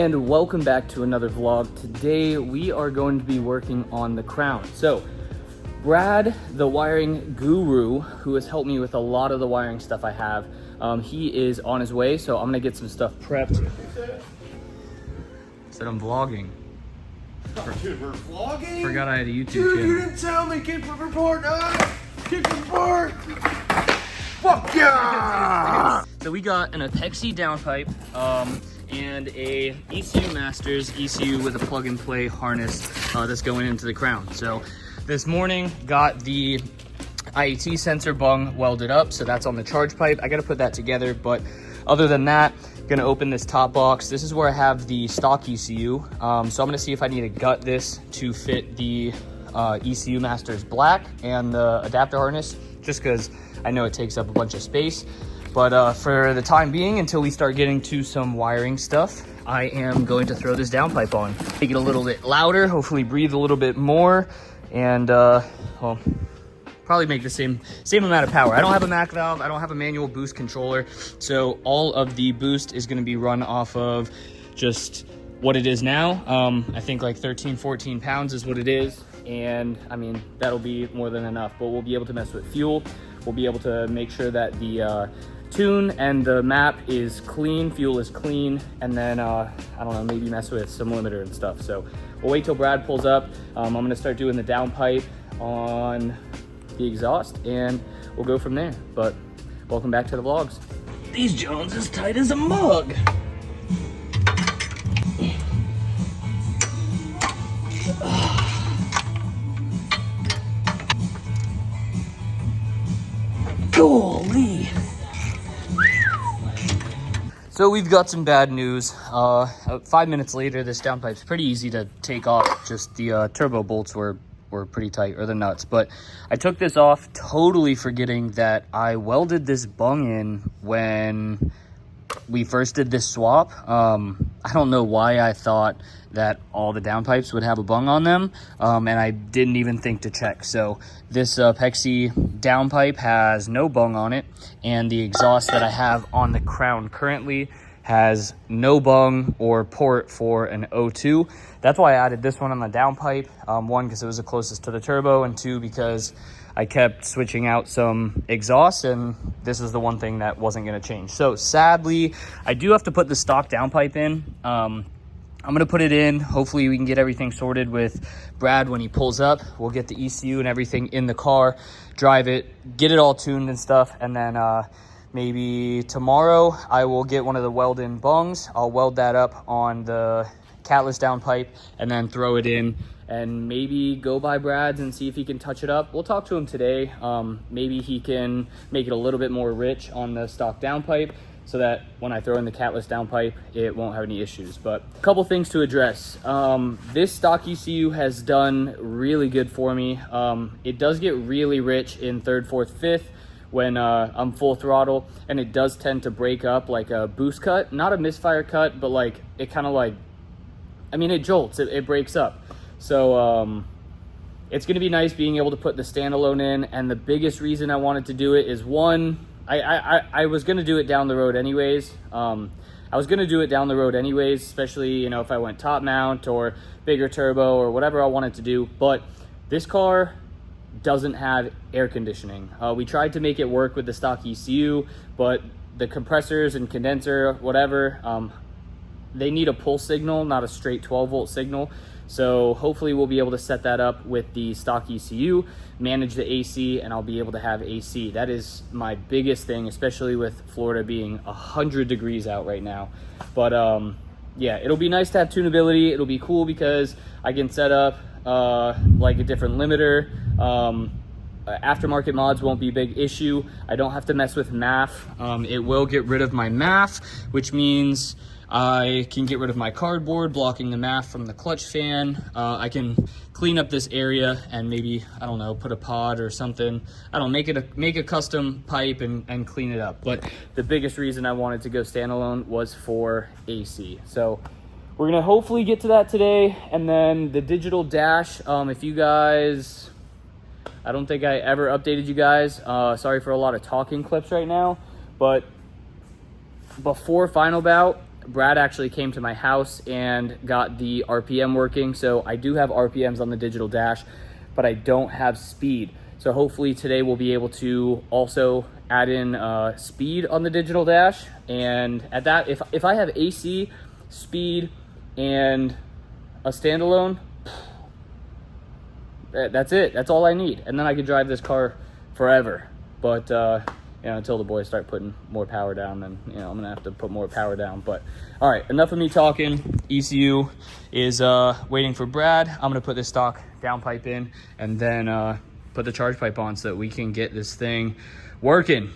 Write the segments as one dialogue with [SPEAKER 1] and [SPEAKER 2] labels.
[SPEAKER 1] and welcome back to another vlog. Today we are going to be working on the crown. So Brad, the wiring guru, who has helped me with a lot of the wiring stuff I have, he is on his way, so I'm gonna get some stuff prepped. Said I'm vlogging.
[SPEAKER 2] Dude, we're vlogging?
[SPEAKER 1] Forgot I had a YouTube
[SPEAKER 2] Dude,
[SPEAKER 1] channel.
[SPEAKER 2] you didn't tell me. Keep report. Keep report. Fuck yeah!
[SPEAKER 1] So we got an Apexi downpipe and a ECU Masters ECU with a plug and play harness that's going into the crown. So this morning got the IAT sensor bung welded up, so that's on the charge pipe. I got to put that together, but other than that, gonna open this top box. This is where I have the stock ECU. So I'm gonna see if I need to gut this to fit the ECU Masters black and the adapter harness, just because I know it takes up a bunch of space. But for the time being, until we start getting to some wiring stuff, I am going to throw this downpipe on. Make it a little bit louder, hopefully breathe a little bit more, and well, probably make the same amount of power. I don't have a Mac valve, I don't have a manual boost controller, so all of the boost is gonna be run off of just what it is now. I think like 13, 14 pounds is what it is, and I mean, that'll be more than enough, but we'll be able to mess with fuel. We'll be able to make sure that the tune and the map is clean, fuel is clean, and then I don't know, maybe mess with some limiter and stuff. So we'll wait till Brad pulls up. I'm gonna start doing the downpipe on the exhaust and we'll go from there. But welcome back to the vlogs. These Jones as tight as a mug. Golly. So we've got some bad news. 5 minutes later, this downpipe's pretty easy to take off. Just the turbo bolts were pretty tight, or the nuts. But I took this off totally forgetting that I welded this bung in when we first did this swap. I don't know why I thought that all the downpipes would have a bung on them, and I didn't even think to check. So this Apexi downpipe has no bung on it, and the exhaust that I have on the crown currently has no bung or port for an O2. That's why I added this one on the downpipe. One, because it was the closest to the turbo, and two, because I kept switching out some exhaust, and this is the one thing that wasn't gonna change. So sadly, I do have to put the stock downpipe in. I'm gonna put it in. Hopefully we can get everything sorted with Brad when he pulls up. We'll get the ECU and everything in the car, drive it, get it all tuned and stuff, and then maybe tomorrow I will get one of the weld-in bungs. I'll weld that up on the catless downpipe and then throw it in and maybe go by Brad's and see if he can touch it up. We'll talk to him today. Maybe he can make it a little bit more rich on the stock downpipe so that when I throw in the catless downpipe, it won't have any issues. But a couple things to address. This stock ECU has done really good for me. It does get really rich in 3rd, 4th, 5th when I'm full throttle, and it does tend to break up like a boost cut, not a misfire cut, but like it kind of like, I mean, it jolts, it breaks up. So it's gonna be nice being able to put the standalone in, and the biggest reason I wanted to do it is, one, I was gonna do it down the road anyways. Especially, you know, if I went top mount or bigger turbo or whatever I wanted to do, but this car doesn't have air conditioning. We tried to make it work with the stock ECU, but the compressors and condenser, whatever, they need a pull signal, not a straight 12-volt signal. So hopefully we'll be able to set that up with the stock ECU, manage the AC, and I'll be able to have AC. That is my biggest thing, especially with Florida being 100 degrees out right now. But yeah, it'll be nice to have tunability. It'll be cool because I can set up like a different limiter. Aftermarket mods won't be a big issue. I don't have to mess with MAF. It will get rid of my MAF, which means I can get rid of my cardboard blocking the MAF from the clutch fan. I can clean up this area and maybe, I don't know, put a pod or something. I don't make a custom pipe and clean it up. But the biggest reason I wanted to go standalone was for AC. So we're gonna hopefully get to that today. And then the digital dash, if you guys, I don't think I ever updated you guys. Sorry for a lot of talking clips right now, but before final bout, Brad actually came to my house and got the RPM working. So I do have RPMs on the digital dash, but I don't have speed. So hopefully today we'll be able to also add in speed on the digital dash. And at that, if I have AC, speed, and a standalone, that's it. That's all I need. And then I could drive this car forever. But you know, until the boys start putting more power down, then, you know, I'm gonna have to put more power down. But all right, enough of me talking. ECU is waiting for Brad. I'm gonna put this stock downpipe in and then put the charge pipe on so that we can get this thing working.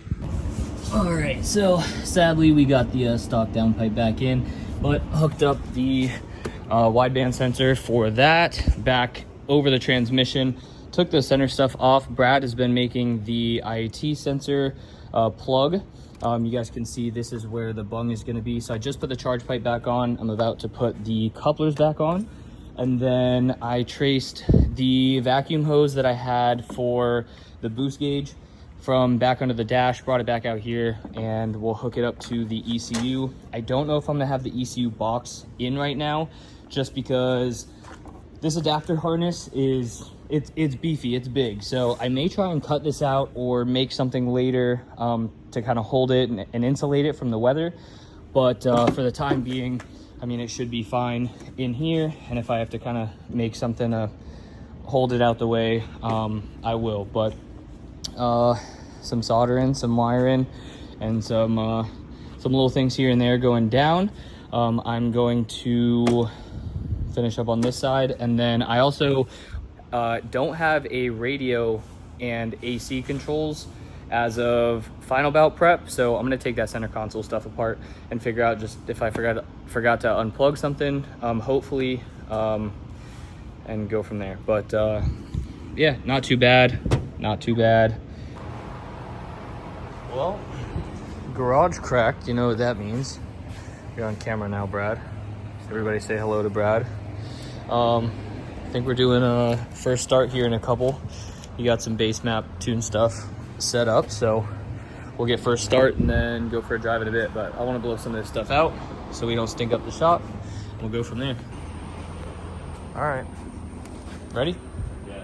[SPEAKER 1] All right, so sadly we got the stock downpipe back in, but hooked up the wideband sensor for that back over the transmission. Took the center stuff off. Brad has been making the IAT sensor plug. You guys can see this is where the bung is going to be. So I just put the charge pipe back on. I'm about to put the couplers back on. And then I traced the vacuum hose that I had for the boost gauge from back under the dash, brought it back out here, and we'll hook it up to the ECU. I don't know if I'm gonna have the ECU box in right now, just because this adapter harness is, it's beefy, it's big. So I may try and cut this out or make something later to kind of hold it and insulate it from the weather. But for the time being, I mean, it should be fine in here. And if I have to kind of make something to hold it out the way, I will. But some soldering, some wiring, and some little things here and there going down. I'm going to finish up on this side, and then I also don't have a radio and AC controls as of final bout prep, so I'm gonna take that center console stuff apart and figure out just if I forgot to unplug something, hopefully, and go from there. But yeah, not too bad, not too bad. Well, garage cracked, you know what that means. You're on camera now, Brad. Everybody say hello to Brad. I think we're doing a first start here in a couple. You got some base map tune stuff set up, so we'll get first start and then go for a drive in a bit. But I want to blow some of this stuff out so we don't stink up the shop. We'll go from there. All right, ready? Yeah.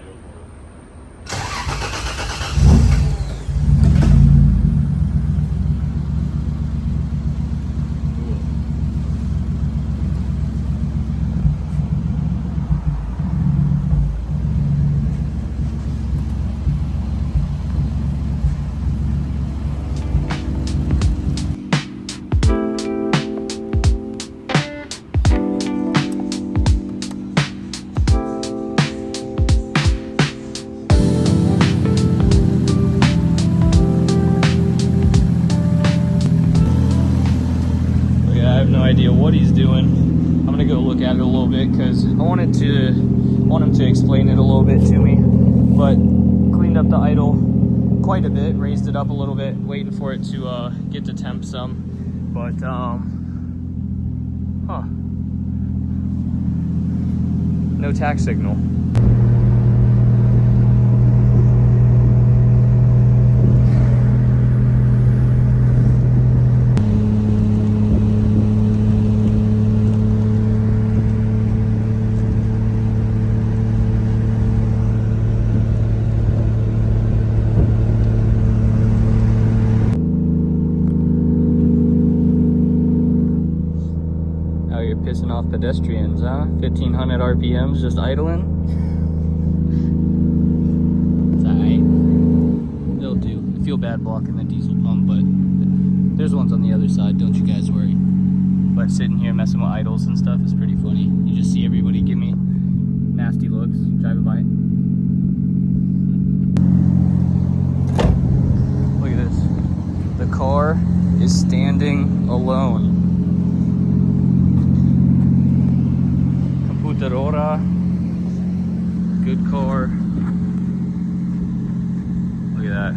[SPEAKER 1] Idea what he's doing. I'm gonna go look at it a little bit because I want him to explain it a little bit to me. But cleaned up the idle quite a bit, raised it up a little bit, waiting for it to get to temp some. But no tack signal. Pissing off pedestrians, huh? 1500 RPMs just idling. It's alright. They'll do. I feel bad blocking the diesel pump, but there's ones on the other side, don't you guys worry. But sitting here messing with idles and stuff is pretty funny. You just see everybody give me nasty looks driving by. Look at this. The car is standing alone. Good car. Look at that,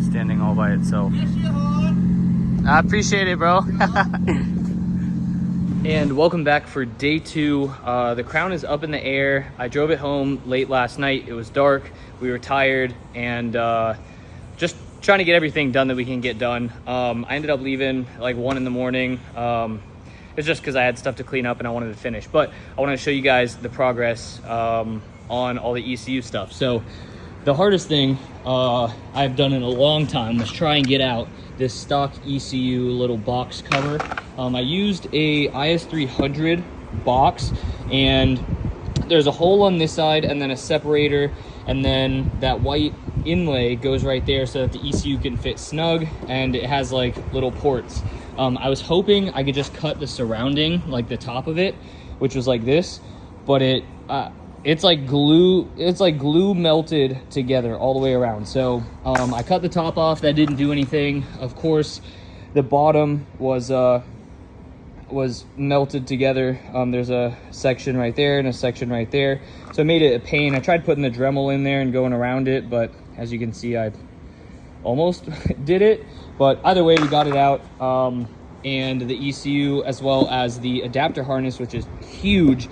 [SPEAKER 1] standing all by itself. I appreciate it, bro. And welcome back for day 2. The Crown is up in the air. I drove it home late last night. It was dark, we were tired, and just trying to get everything done that we can get done. I ended up leaving like 1 in the morning. It's just because I had stuff to clean up and I wanted to finish. But I want to show you guys the progress on all the ECU stuff. So the hardest thing I've done in a long time was try and get out this stock ECU little box cover. I used a IS300 box, and there's a hole on this side and then a separator, and then that white inlay goes right there so that the ECU can fit snug, and it has like little ports. I was hoping I could just cut the surrounding, like the top of it, which was like this, but it's like glue melted together all the way around. So I cut the top off. That didn't do anything. Of course, the bottom was melted together. There's a section right there and a section right there, so it made it a pain. I tried putting the Dremel in there and going around it, but as you can see, I almost did it. But either way, we got it out. And the ECU, as well as the adapter harness, which is huge,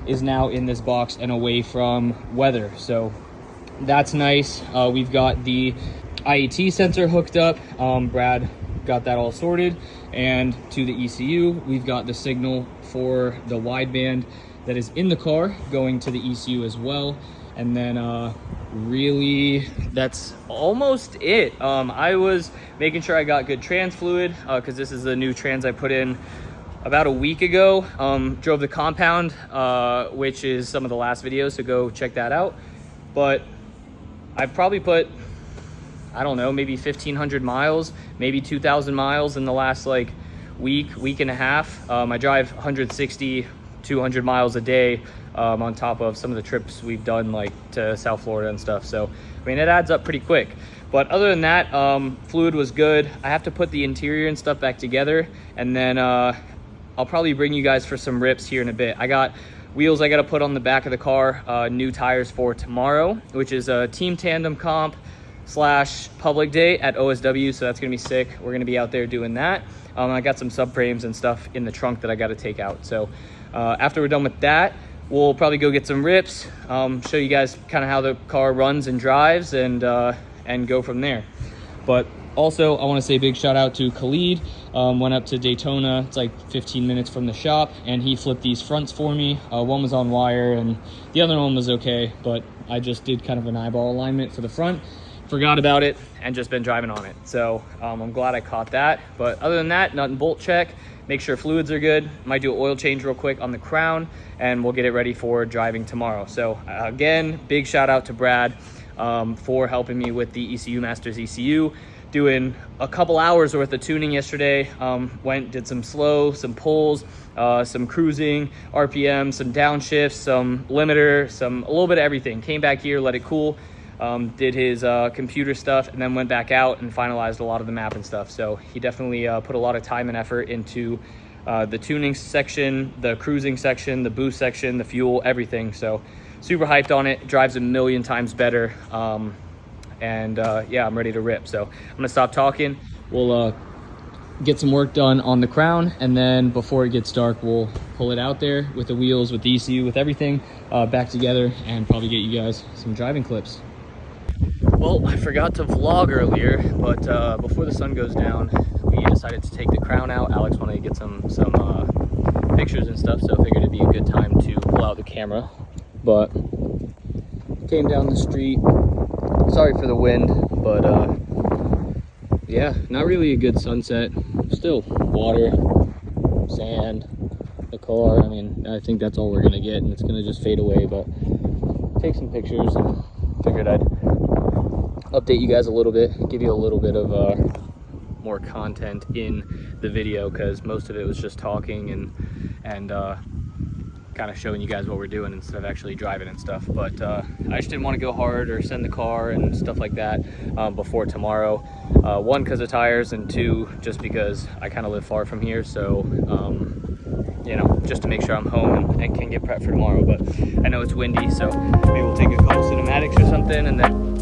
[SPEAKER 1] is now in this box and away from weather, so that's nice. We've got the IET sensor hooked up. Brad got that all sorted, and to the ECU we've got the signal for the wideband that is in the car going to the ECU as well. And then really that's almost it. I was making sure I got good trans fluid because this is the new trans I put in about a week ago. Drove the compound, which is some of the last videos, so go check that out. But I've probably put, I don't know, maybe 1,500 miles, maybe 2,000 miles in the last like week and a half. I drive 160, 200 miles a day on top of some of the trips we've done like to South Florida and stuff. So, I mean, it adds up pretty quick. But other than that, fluid was good. I have to put the interior and stuff back together, and then I'll probably bring you guys for some rips here in a bit. I got wheels I got to put on the back of the car, new tires for tomorrow, which is a team tandem comp / public day at OSW, so that's gonna be sick. We're gonna be out there doing that. I got some subframes and stuff in the trunk that I got to take out. So after we're done with that, we'll probably go get some rips, show you guys kind of how the car runs and drives, and go from there. But also, I want to say a big shout out to Khalid. Went up to Daytona. It's like 15 minutes from the shop, and he flipped these fronts for me. One was on wire and the other one was okay, but I just did kind of an eyeball alignment for the front, forgot about it, and just been driving on it. So I'm glad I caught that. But other than that, nut and bolt check. Make sure fluids are good. Might do an oil change real quick on the crown, and we'll get it ready for driving tomorrow. So again, big shout out to Brad for helping me with the ECU Masters ECU. Doing a couple hours worth of tuning yesterday. Did some slow, some pulls, some cruising, RPM, some downshifts, some limiter, a little bit of everything. Came back here, let it cool, did his computer stuff, and then went back out and finalized a lot of the map and stuff. So he definitely put a lot of time and effort into the tuning section, the cruising section, the boost section, the fuel, everything. So super hyped on it. Drives a million times better. Yeah, I'm ready to rip. So I'm gonna stop talking. We'll get some work done on the crown, and then before it gets dark, we'll pull it out there with the wheels, with the ECU, with everything back together, and probably get you guys some driving clips. Well, I forgot to vlog earlier, but before the sun goes down, we decided to take the crown out. Alex wanted to get some pictures and stuff, so I figured it'd be a good time to pull out the camera. But came down the street. Sorry for the wind, but yeah, not really a good sunset. Still water, sand, the car. I mean, I think that's all we're gonna get, and it's gonna just fade away. But take some pictures, and figured I'd update you guys a little bit, give you a little bit of more content in the video, because most of it was just talking and kind of showing you guys what we're doing instead of actually driving and stuff. But I just didn't want to go hard or send the car and stuff like that before tomorrow. One, because of tires, and two, just because I kind of live far from here. So you know, just to make sure I'm home and can get prepped for tomorrow. But I know it's windy, so maybe we'll take a couple cinematics or something, and then